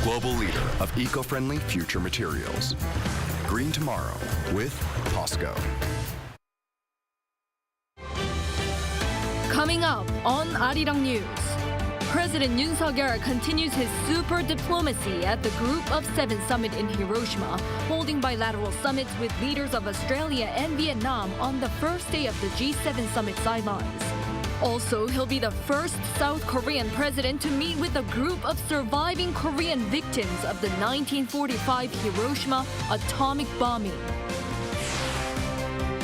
global leader of eco-friendly future materials. Green tomorrow with POSCO. Coming up on Arirang News, President Yoon Suk-yeol continues his super diplomacy at the Group of Seven summit in Hiroshima, holding bilateral summits with leaders of Australia and Vietnam on the first day of the G7 summit sidelines. Also, he'll be the first South Korean president to meet with a group of surviving Korean victims of the 1945 Hiroshima atomic bombing.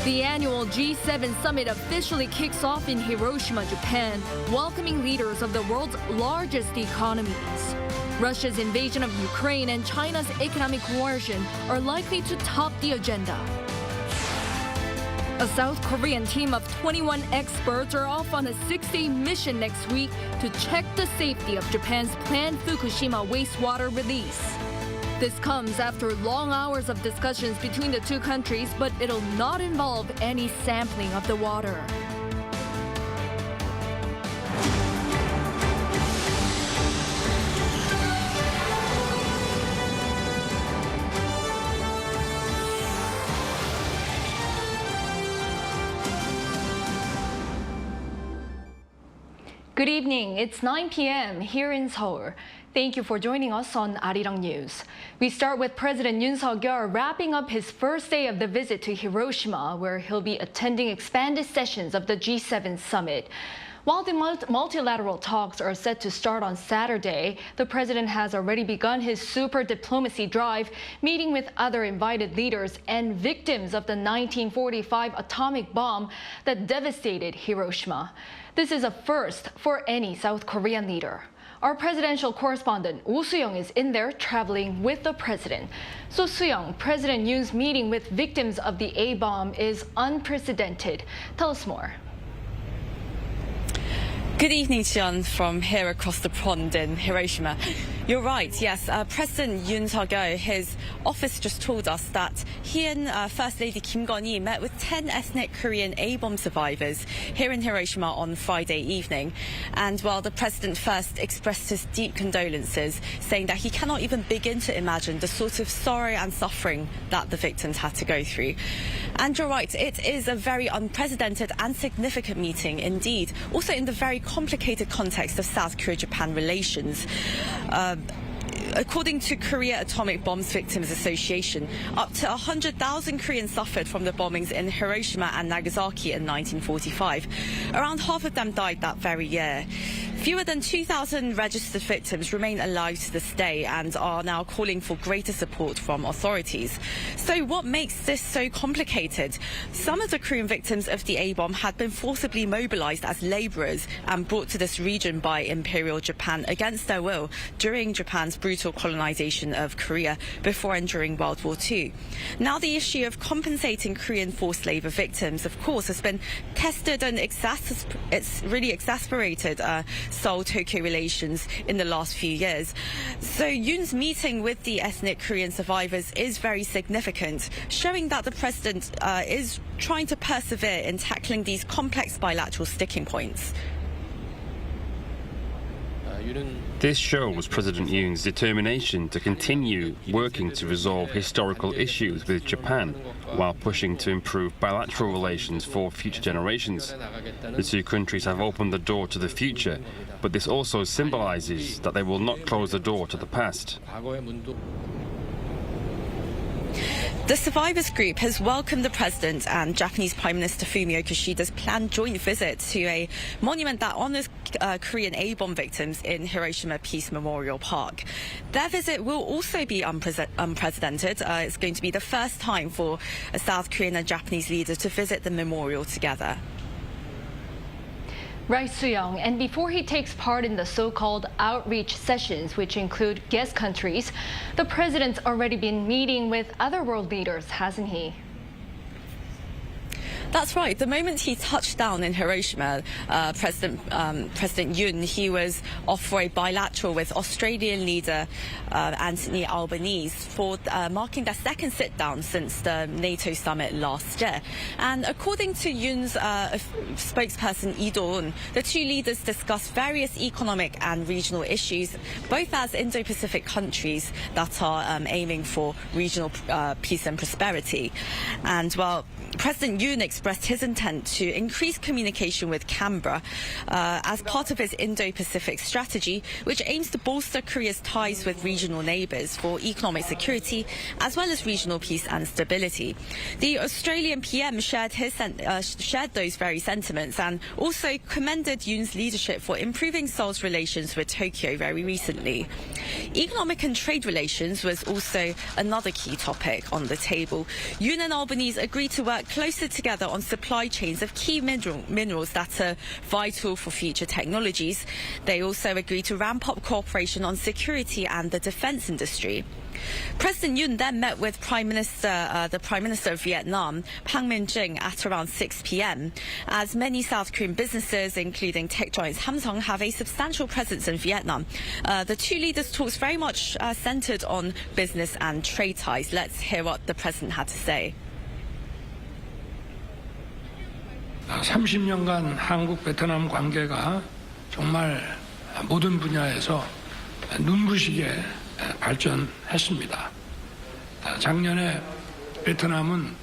The annual G7 summit officially kicks off in Hiroshima, Japan, welcoming leaders of the world's largest economies. Russia's invasion of Ukraine and China's economic coercion are likely to top the agenda. A South Korean team of 21 experts are off on a 6-day mission next week to check the safety of Japan's planned Fukushima wastewater release. This comes after long hours of discussions between the two countries, but it'll not involve any sampling of the water. Good evening. It's 9 p.m. here in Seoul. Thank you for joining us on Arirang News. We start with President Yoon Suk-yeol wrapping up his first day of the visit to Hiroshima, where he'll be attending expanded sessions of the G7 summit. While the multilateral talks are set to start on Saturday, the president has already begun his super diplomacy drive, meeting with other invited leaders and victims of the 1945 atomic bomb that devastated Hiroshima. This is a first for any South Korean leader. Our presidential correspondent Oh Soo-young is in there traveling with the president. So Soo-young, President Yoon's meeting with victims of the A-bomb is unprecedented. Tell us more. Good evening, Jian, from here across the pond in Hiroshima. You're right, yes. President Yoon Suk-yeol, his office just told us that he and First Lady Kim Gon-hee met with 10 ethnic Korean A-bomb survivors here in Hiroshima on Friday evening. And while the president first expressed his deep condolences, saying that he cannot even begin to imagine the sort of sorrow and suffering that the victims had to go through. And you're right, it is a very unprecedented and significant meeting indeed, also in the very complicated context of South Korea-Japan relations. According to Korea Atomic Bombs Victims Association, up to 100,000 Koreans suffered from the bombings in Hiroshima and Nagasaki in 1945. Around half of them died that very year. Fewer than 2,000 registered victims remain alive to this day and are now calling for greater support from authorities. So what makes this so complicated? Some of the Korean victims of the A-bomb had been forcibly mobilized as laborers and brought to this region by Imperial Japan against their will during Japan's brutal colonization of Korea before and during World War II. Now the issue of compensating Korean forced labor victims, of course, has been tested and it's really exasperated Seoul-Tokyo relations in the last few years. So Yoon's meeting with the ethnic Korean survivors is very significant, showing that the president is trying to persevere in tackling these complex bilateral sticking points. This shows President Yoon's determination to continue working to resolve historical issues with Japan while pushing to improve bilateral relations for future generations. The two countries have opened the door to the future, but this also symbolizes that they will not close the door to the past. The survivors group has welcomed the president and Japanese Prime Minister Fumio Kishida's planned joint visit to a monument that honors Korean A-bomb victims in Hiroshima Peace Memorial Park. Their visit will also be unprecedented. It's going to be the first time for a South Korean and Japanese leader to visit the memorial together. Right, Soo-young. And before he takes part in the so-called outreach sessions, which include guest countries, the president's already been meeting with other world leaders, hasn't he? That's right. The moment he touched down in Hiroshima, President Yoon, he was off for a bilateral with Australian leader Anthony Albanese for marking their second sit-down since the NATO summit last year. And according to Yoon's spokesperson Lee Do-eun, the two leaders discussed various economic and regional issues, both as Indo-Pacific countries that are aiming for regional peace and prosperity. And well, President Yoon expressed his intent to increase communication with Canberra as part of his Indo-Pacific strategy, which aims to bolster Korea's ties with regional neighbours for economic security as well as regional peace and stability. The Australian PM shared those very sentiments and also commended Yoon's leadership for improving Seoul's relations with Tokyo very recently. Economic and trade relations was also another key topic on the table. Yoon and Albanese agreed to work closer together on supply chains of key minerals that are vital for future technologies. They also agreed to ramp up cooperation on security and the defence industry. President Yoon then met with the Prime Minister of Vietnam, Pham Minh Chinh, at around 6 p.m. As many South Korean businesses, including tech giants Samsung, have a substantial presence in Vietnam. The two leaders' talks very much centred on business and trade ties. Let's hear what the president had to say. 30년간 한국 베트남 관계가 정말 모든 분야에서 눈부시게 발전했습니다. 작년에 베트남은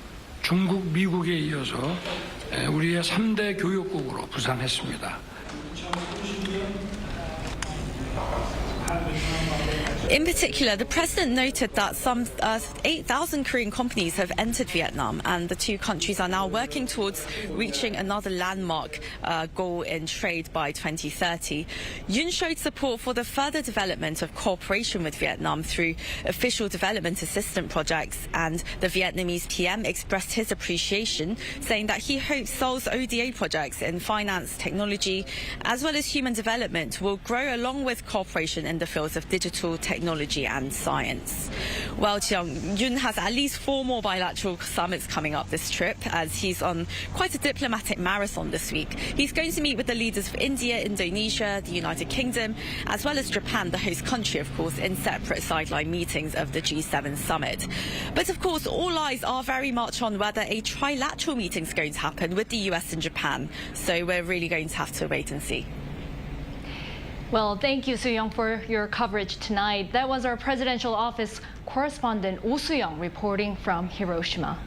중국, 미국에 이어서 우리의 3대 교역국으로 부상했습니다. In particular, the president noted that some 8,000 Korean companies have entered Vietnam, and the two countries are now working towards reaching another landmark goal in trade by 2030. Yoon showed support for the further development of cooperation with Vietnam through official development assistance projects, and the Vietnamese PM expressed his appreciation, saying that he hopes Seoul's ODA projects in finance, technology, as well as human development will grow along with cooperation in the fields of digital technology and science. Well, Yoon has at least 4 more bilateral summits coming up this trip, as he's on quite a diplomatic marathon this week. He's going to meet with the leaders of India, Indonesia, the United Kingdom, as well as Japan, the host country, of course, in separate sideline meetings of the G7 summit. But of course, all eyes are very much on whether a trilateral meeting is going to happen with the US and Japan. So we're really going to have to wait and see. Well, thank you, Soo-young, for your coverage tonight. That was our presidential office correspondent, Oh Soo-young, reporting from Hiroshima.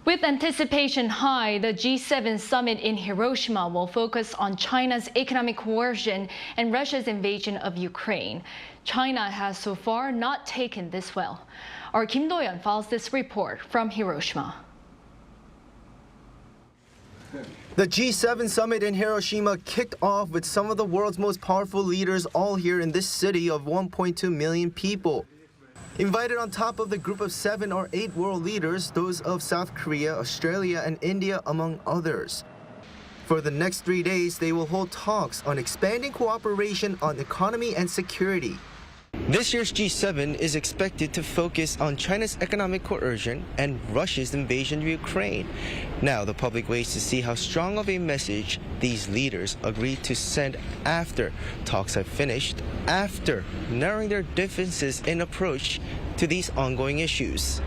With anticipation high, the G7 summit in Hiroshima will focus on China's economic coercion and Russia's invasion of Ukraine. China has so far not taken this well. Our Kim Do-yeon files this report from Hiroshima. The G7 summit in Hiroshima kicked off with some of the world's most powerful leaders all here in this city of 1.2 million people. Invited on top of the group of 7 or 8 world leaders, those of South Korea, Australia, and India, among others. For the next 3 days, they will hold talks on expanding cooperation on economy and security. This year's G7 is expected to focus on China's economic coercion and Russia's invasion of Ukraine. Now, the public waits to see how strong of a message these leaders agreed to send after talks have finished, after narrowing their differences in approach to these ongoing issues.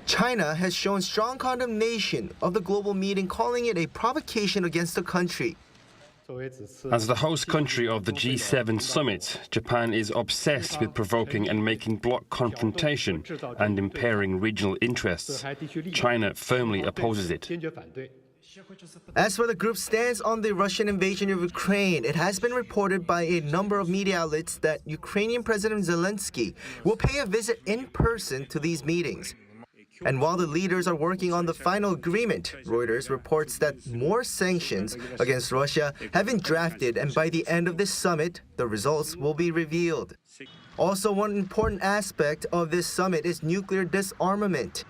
China has shown strong condemnation of the global meeting, calling it a provocation against the country. As the host country of the G7 summit, Japan is obsessed with provoking and making bloc confrontation and impairing regional interests. China firmly opposes it. As for the group's stance on the Russian invasion of Ukraine, it has been reported by a number of media outlets that Ukrainian President Zelensky will pay a visit in person to these meetings. And while the leaders are working on the final agreement, Reuters reports that more sanctions against Russia have been drafted, and by the end of this summit, the results will be revealed. Also, one important aspect of this summit is nuclear disarmament.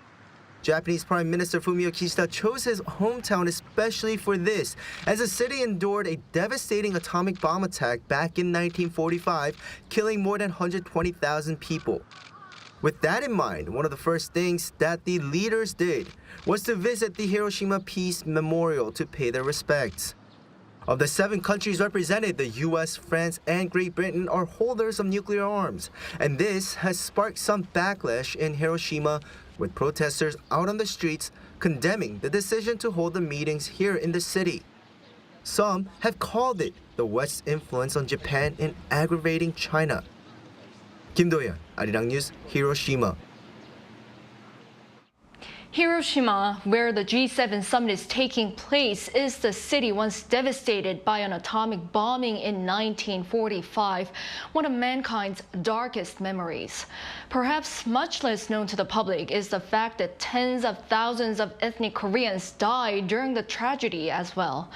Japanese Prime Minister Fumio Kishida chose his hometown especially for this, as the city endured a devastating atomic bomb attack back in 1945, killing more than 120,000 people. With that in mind, one of the first things that the leaders did was to visit the Hiroshima Peace Memorial to pay their respects. Of the 7 countries represented, the US, France, and Great Britain are holders of nuclear arms, and this has sparked some backlash in Hiroshima, with protesters out on the streets condemning the decision to hold the meetings here in the city. Some have called it the West's influence on Japan in aggravating China. Kim Do-yeon, Arirang News, Hiroshima. Hiroshima, where the G7 summit is taking place, is the city once devastated by an atomic bombing in 1945, one of mankind's darkest memories. Perhaps much less known to the public is the fact that tens of thousands of ethnic Koreans died during the tragedy as well.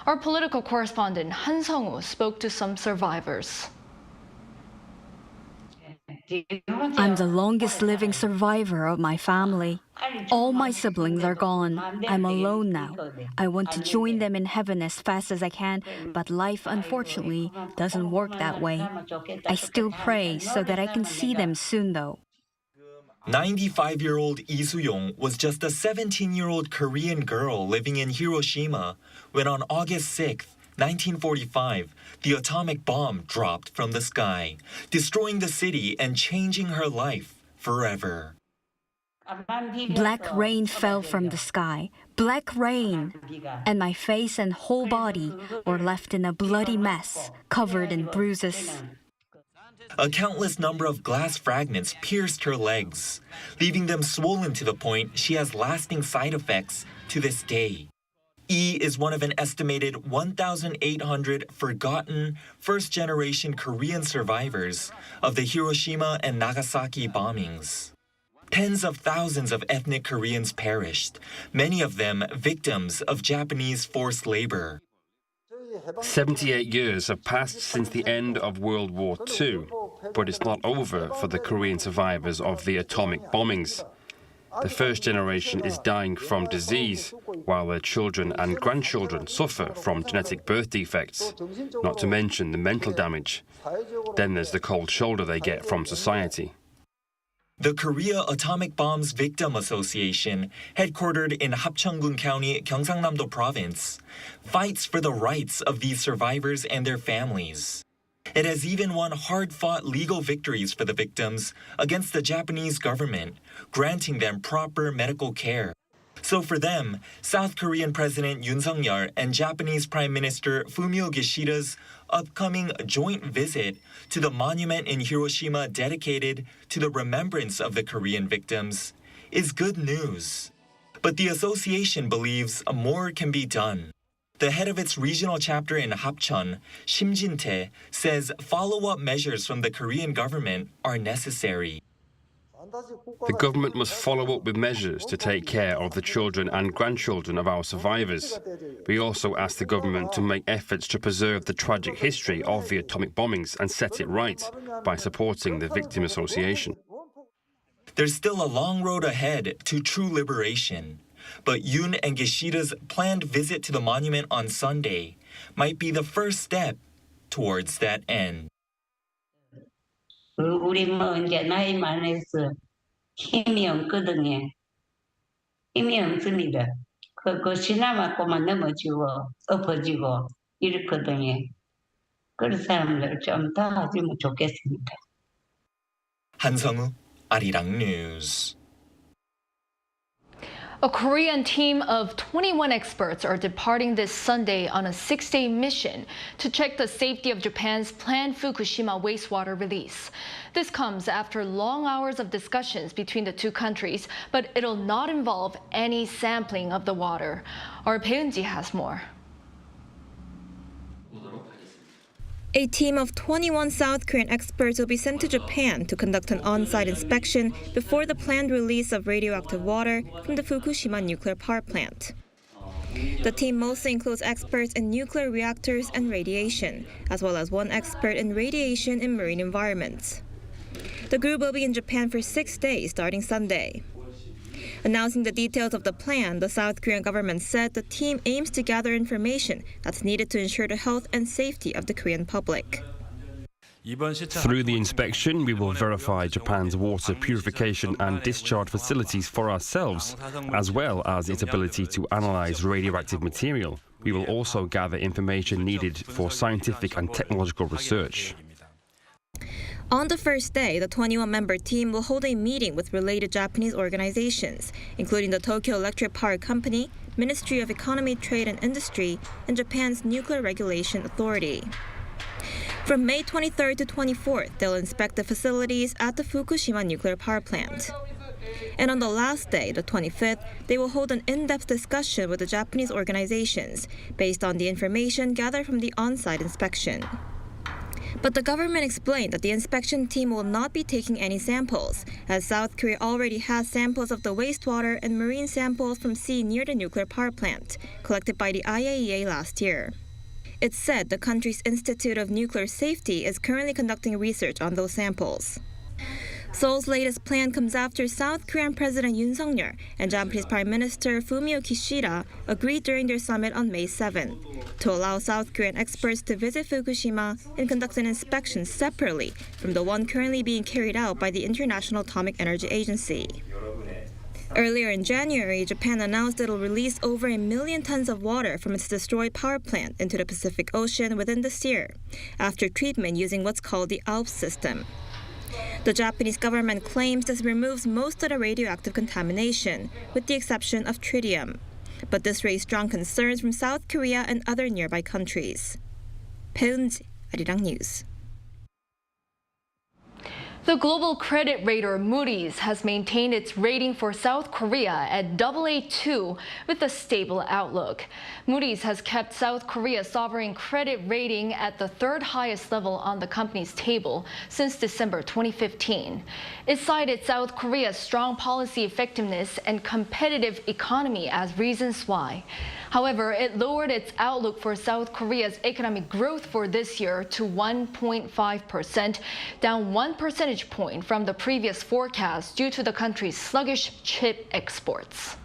Our political correspondent Han Sung-woo spoke to some survivors. I'm the longest living survivor of my family. All my siblings are gone. I'm alone now. I want to join them in heaven as fast as I can, but life, unfortunately, doesn't work that way. I still pray so that I can see them soon, though. 95-year-old Lee Soo-yong was just a 17-year-old Korean girl living in Hiroshima when on August 6, 1945, the atomic bomb dropped from the sky, destroying the city and changing her life forever. Black rain fell from the sky. Black rain! And my face and whole body were left in a bloody mess, covered in bruises. A countless number of glass fragments pierced her legs, leaving them swollen to the point she has lasting side effects to this day. E is one of an estimated 1,800 forgotten first-generation Korean survivors of the Hiroshima and Nagasaki bombings. Tens of thousands of ethnic Koreans perished, many of them victims of Japanese forced labor. 78 years have passed since the end of World War II, but it's not over for the Korean survivors of the atomic bombings. The first generation is dying from disease, while their children and grandchildren suffer from genetic birth defects, not to mention the mental damage. Then there's the cold shoulder they get from society. The Korea Atomic Bombs Victim Association, headquartered in Hapcheongun County, Gyeongsangnam-do Province, fights for the rights of these survivors and their families. It has even won hard-fought legal victories for the victims against the Japanese government, granting them proper medical care. So for them, South Korean President Yoon Suk-yeol and Japanese Prime Minister Fumio Kishida's upcoming joint visit to the monument in Hiroshima dedicated to the remembrance of the Korean victims is good news. But the association believes more can be done. The head of its regional chapter in Hapcheon, Shim Jin-tae, says follow-up measures from the Korean government are necessary. The government must follow up with measures to take care of the children and grandchildren of our survivors. We also ask the government to make efforts to preserve the tragic history of the atomic bombings and set it right by supporting the Victim Association. There's still a long road ahead to true liberation. But Yoon and Kishida's planned visit to the monument on Sunday might be the first step towards that end. 우리 뭐 이제 나이 많아서 힘이 없거든요. 힘이 없습니다. 그 지나맞고만 넘어지고 엎어지고 이렇거든요. 그런 사람들 좀 도와주면 좋겠습니다. 한성우, 아리랑 뉴스. A Korean team of 21 experts are departing this Sunday on a 6-day mission to check the safety of Japan's planned Fukushima wastewater release. This comes after long hours of discussions between the two countries, but it'll not involve any sampling of the water. Our Peunji has more. A team of 21 South Korean experts will be sent to Japan to conduct an on-site inspection before the planned release of radioactive water from the Fukushima nuclear power plant. The team mostly includes experts in nuclear reactors and radiation, as well as one expert in radiation in marine environments. The group will be in Japan for 6 days starting Sunday. Announcing the details of the plan, the South Korean government said the team aims to gather information that's needed to ensure the health and safety of the Korean public. Through the inspection, we will verify Japan's water purification and discharge facilities for ourselves, as well as its ability to analyze radioactive material. We will also gather information needed for scientific and technological research. On the first day, the 21-member team will hold a meeting with related Japanese organizations, including the Tokyo Electric Power Company, Ministry of Economy, Trade and Industry, and Japan's Nuclear Regulation Authority. From May 23rd to 24th, they'll inspect the facilities at the Fukushima nuclear power plant. And on the last day, the 25th, they will hold an in-depth discussion with the Japanese organizations based on the information gathered from the on-site inspection. But the government explained that the inspection team will not be taking any samples, as South Korea already has samples of the wastewater and marine samples from sea near the nuclear power plant, collected by the IAEA last year. It's said the country's Institute of Nuclear Safety is currently conducting research on those samples. Seoul's latest plan comes after South Korean President Yoon Suk-yeol and Japanese Prime Minister Fumio Kishida agreed during their summit on May 7 to allow South Korean experts to visit Fukushima and conduct an inspection separately from the one currently being carried out by the International Atomic Energy Agency. Earlier in January, Japan announced it will release over 1 million tons of water from its destroyed power plant into the Pacific Ocean within this year, after treatment using what's called the ALPS system. The Japanese government claims this removes most of the radioactive contamination, with the exception of tritium. But this raised strong concerns from South Korea and other nearby countries. 배은지, Arirang News. The global credit rater Moodys has maintained its rating for South Korea at AA2 with a stable outlook. Moodys has kept South Korea's sovereign credit rating at the third highest level on the company's table since December 2015. It cited South Korea's strong policy effectiveness and competitive economy as reasons why. However, it lowered its outlook for South Korea's economic growth for this year to 1.5%, down 1 percentage point from the previous forecast due to the country's sluggish chip exports.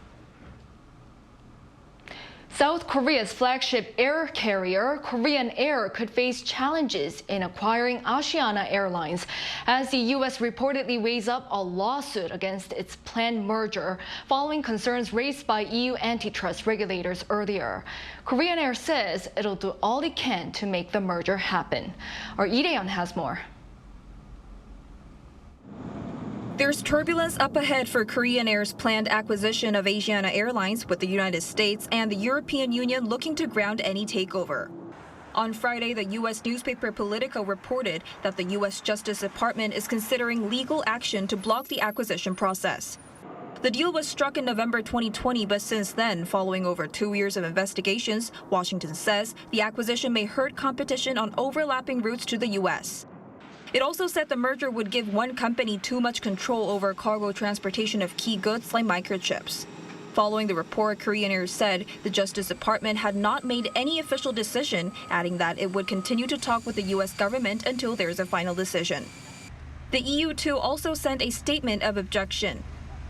South Korea's flagship air carrier, Korean Air, could face challenges in acquiring Asiana Airlines as the U.S. reportedly weighs up a lawsuit against its planned merger following concerns raised by EU antitrust regulators earlier. Korean Air says it'll do all it can to make the merger happen. Our Lee Dae-yeon has more. There's turbulence up ahead for Korean Air's planned acquisition of Asiana Airlines, with the United States and the European Union looking to ground any takeover. On Friday, the U.S. newspaper Politico reported that the U.S. Justice Department is considering legal action to block the acquisition process. The deal was struck in November 2020, but since then, following over 2 years of investigations, Washington says the acquisition may hurt competition on overlapping routes to the U.S. It also said the merger would give one company too much control over cargo transportation of key goods like microchips. Following the report, Korean Air said the Justice Department had not made any official decision, adding that it would continue to talk with the U.S. government until there's a final decision. The EU too also sent a statement of objection.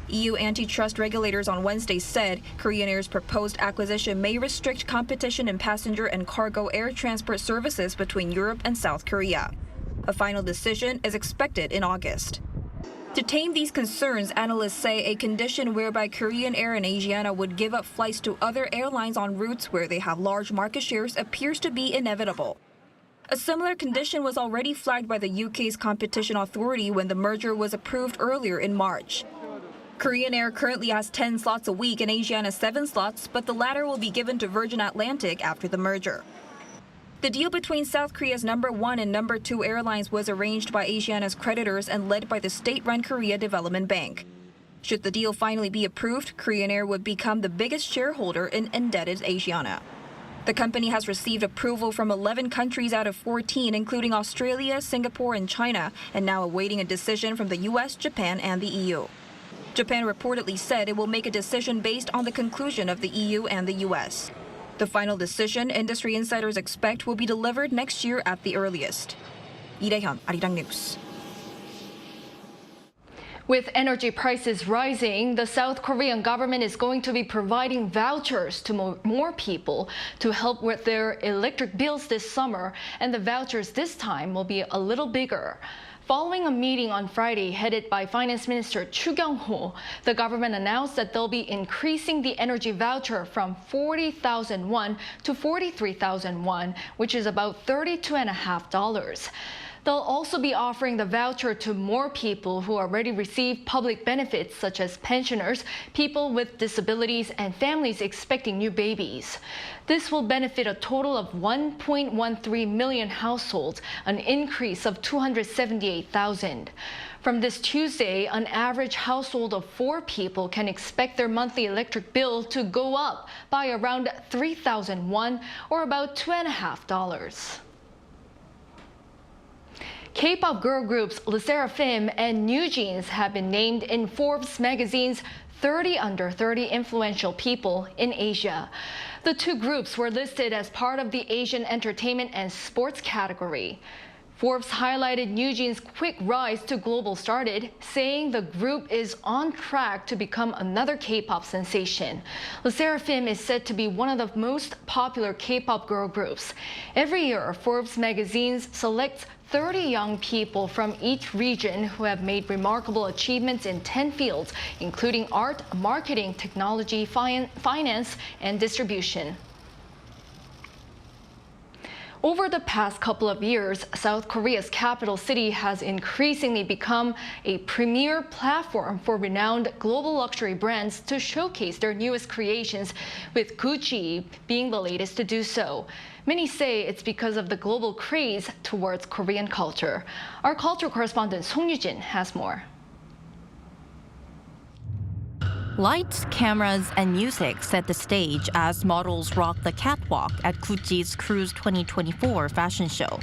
EU antitrust regulators on Wednesday said Korean Air's proposed acquisition may restrict competition in passenger and cargo air transport services between Europe and South Korea. A final decision is expected in August. To tame these concerns, analysts say a condition whereby Korean Air and Asiana would give up flights to other airlines on routes where they have large market shares appears to be inevitable. A similar condition was already flagged by the UK's competition authority when the merger was approved earlier in March. Korean Air currently has 10 slots a week and Asiana 7 slots, but the latter will be given to Virgin Atlantic after the merger. The deal between South Korea's number 1 and number 2 airlines was arranged by Asiana's creditors and led by the state-run Korea Development Bank. Should the deal finally be approved, Korean Air would become the biggest shareholder in indebted Asiana. The company has received approval from 11 countries out of 14, including Australia, Singapore, and China, and now awaiting a decision from the US, Japan, and the EU. Japan reportedly said it will make a decision based on the conclusion of the EU and the US. The final decision, industry insiders expect, will be delivered next year at the earliest. Lee Dae-yeon, Arirang News. With energy prices rising, the South Korean government is going to be providing vouchers to more people to help with their electric bills this summer, and the vouchers this time will be a little bigger. Following a meeting on Friday headed by Finance Minister Chu Kyung-ho, the government announced that they'll be increasing the energy voucher from 40,000 won to 43,000 won, which is about $32.50. They'll also be offering the voucher to more people who already receive public benefits such as pensioners, people with disabilities, and families expecting new babies. This will benefit a total of 1.13 million households, an increase of 278,000. From this Tuesday, an average household of 4 people can expect their monthly electric bill to go up by around 3,000 won, or about $2.50. K-pop girl groups Sserafim and NewJeans have been named in Forbes magazine's 30 under 30 influential people in Asia. The two groups were listed as part of the Asian entertainment and sports category. Forbes highlighted NewJeans' quick rise to global started, saying the group is on track to become another K-pop sensation. Sserafim is said to be one of the most popular K-pop girl groups. Every year, Forbes magazine selects 30 young people from each region who have made remarkable achievements in 10 fields, including art, marketing, technology, finance, and distribution. Over the past couple of years, South Korea's capital city has increasingly become a premier platform for renowned global luxury brands to showcase their newest creations, with Kuchi being the latest to do so. Many say it's because of the global craze towards Korean culture. Our culture correspondent Song Yujin has more. Lights, cameras, and music set the stage as models rock the catwalk at Kuchi's Cruise 2024 fashion show.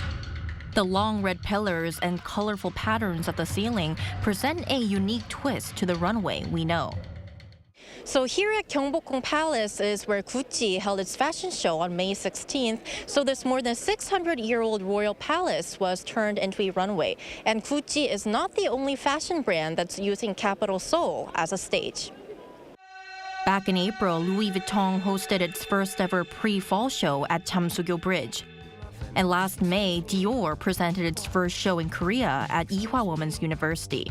The long red pillars and colorful patterns at the ceiling present a unique twist to the runway we know. So here at Gyeongbokgung Palace is where Kuchi held its fashion show on May 16th. So this more than 600-year-old royal palace was turned into a runway. And Kuchi is not the only fashion brand that's using capital Seoul as a stage. Back in April, Louis Vuitton hosted its first ever pre-fall show at Jamsugyo Bridge. And last May, Dior presented its first show in Korea at Ewha Women's University.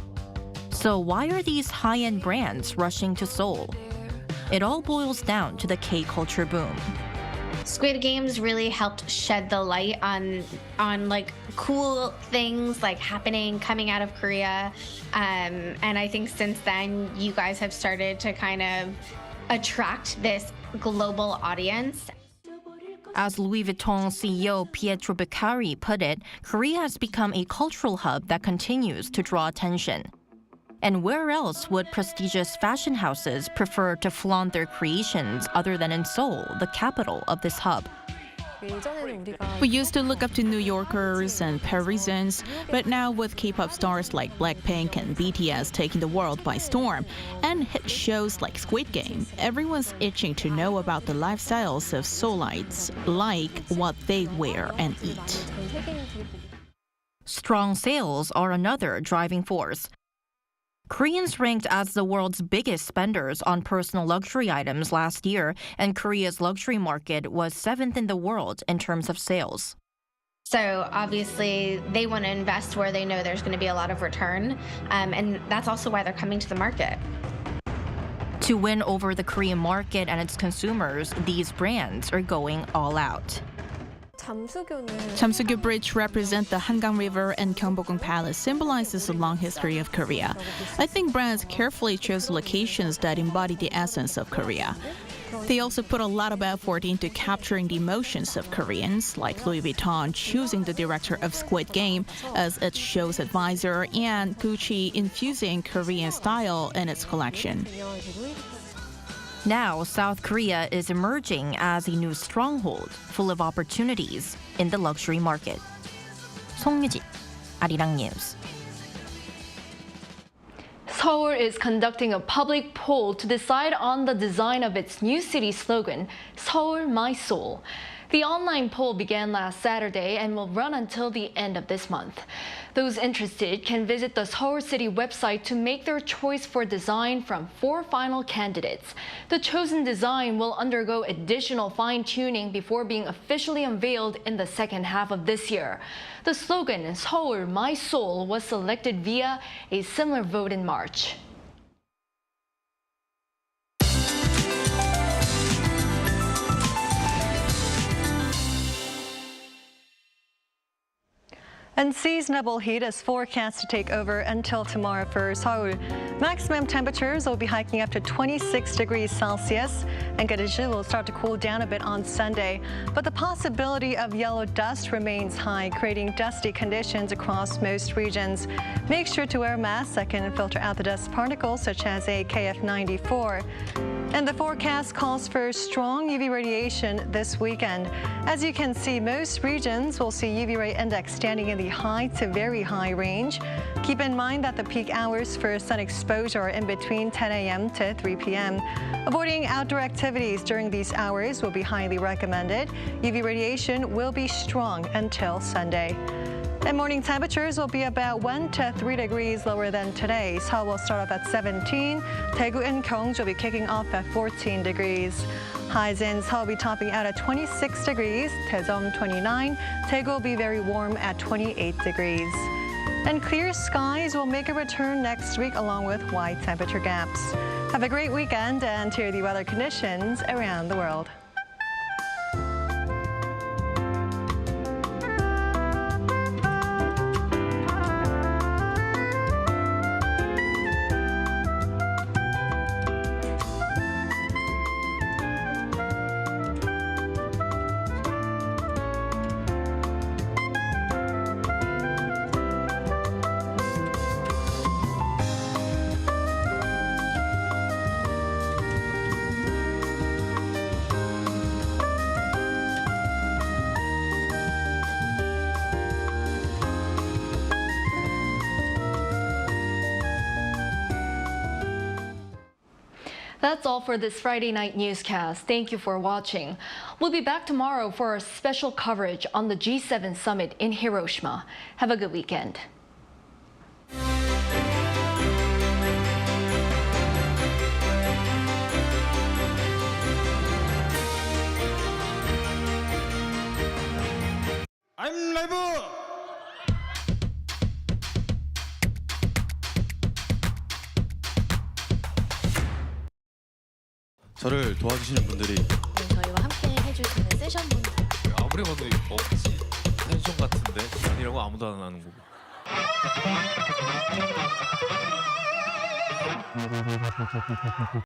So why are these high-end brands rushing to Seoul? It all boils down to the K-culture boom. Squid Games really helped shed the light on like cool things like coming out of Korea. And I think since then, you guys have started to kind of attract this global audience. As Louis Vuitton CEO Pietro Beccari put it, Korea has become a cultural hub that continues to draw attention. And where else would prestigious fashion houses prefer to flaunt their creations other than in Seoul, the capital of this hub? We used to look up to New Yorkers and Parisians, but now with K-pop stars like Blackpink and BTS taking the world by storm, and hit shows like Squid Game, everyone's itching to know about the lifestyles of Seoulites, like what they wear and eat. Strong sales are another driving force. Koreans ranked as the world's biggest spenders on personal luxury items last year, and Korea's luxury market was 7th in the world in terms of sales. So obviously they want to invest where they know there's going to be a lot of return, and that's also why they're coming to the market. To win over the Korean market and its consumers, these brands are going all out. Jamsugyo Bridge represents the Hangang River, and Gyeongbokgung Palace symbolizes the long history of Korea. I think brands carefully chose locations that embody the essence of Korea. They also put a lot of effort into capturing the emotions of Koreans, like Louis Vuitton choosing the director of Squid Game as its show's advisor, and Gucci infusing Korean style in its collection. Now, South Korea is emerging as a new stronghold full of opportunities in the luxury market. 송유진, Arirang News. Seoul is conducting a public poll to decide on the design of its new city slogan, Seoul, My Soul. The online poll began last Saturday and will run until the end of this month. Those interested can visit the Seoul City website to make their choice for design from 4 final candidates. The chosen design will undergo additional fine-tuning before being officially unveiled in the second half of this year. The slogan, Seoul, My Soul, was selected via a similar vote in March. Unseasonable heat is forecast to take over until tomorrow for Seoul. Maximum temperatures will be hiking up to 26 degrees Celsius, and conditions will start to cool down a bit on Sunday. But the possibility of yellow dust remains high, creating dusty conditions across most regions. Make sure to wear masks that can filter out the dust particles, such as a KF94. And the forecast calls for strong UV radiation this weekend. As you can see, most regions will see UV ray index standing in the high to very high range. Keep in mind that the peak hours for sun exposure are in between 10 a.m. to 3 p.m. Avoiding outdoor activities during these hours will be highly recommended. UV radiation will be strong until Sunday. And morning temperatures will be about 1 to 3 degrees lower than today. Seoul will start off at 17. Daegu and Gyeongju will be kicking off at 14 degrees. Highs in Seoul will be topping out at 26 degrees. Daejeon 29. Daegu will be very warm at 28 degrees. And clear skies will make a return next week along with wide temperature gaps. Have a great weekend, and here are the weather conditions around the world. That's all for this Friday night newscast. Thank you for watching. We'll be back tomorrow for our special coverage on the G7 summit in Hiroshima. Have a good weekend. I'm live! 저를 도와주시는 분들이 저희와 함께 해주시는 세션분들 아무리 봐도 없지 펜션 같은데 아니라고 아무도 안 하는 거고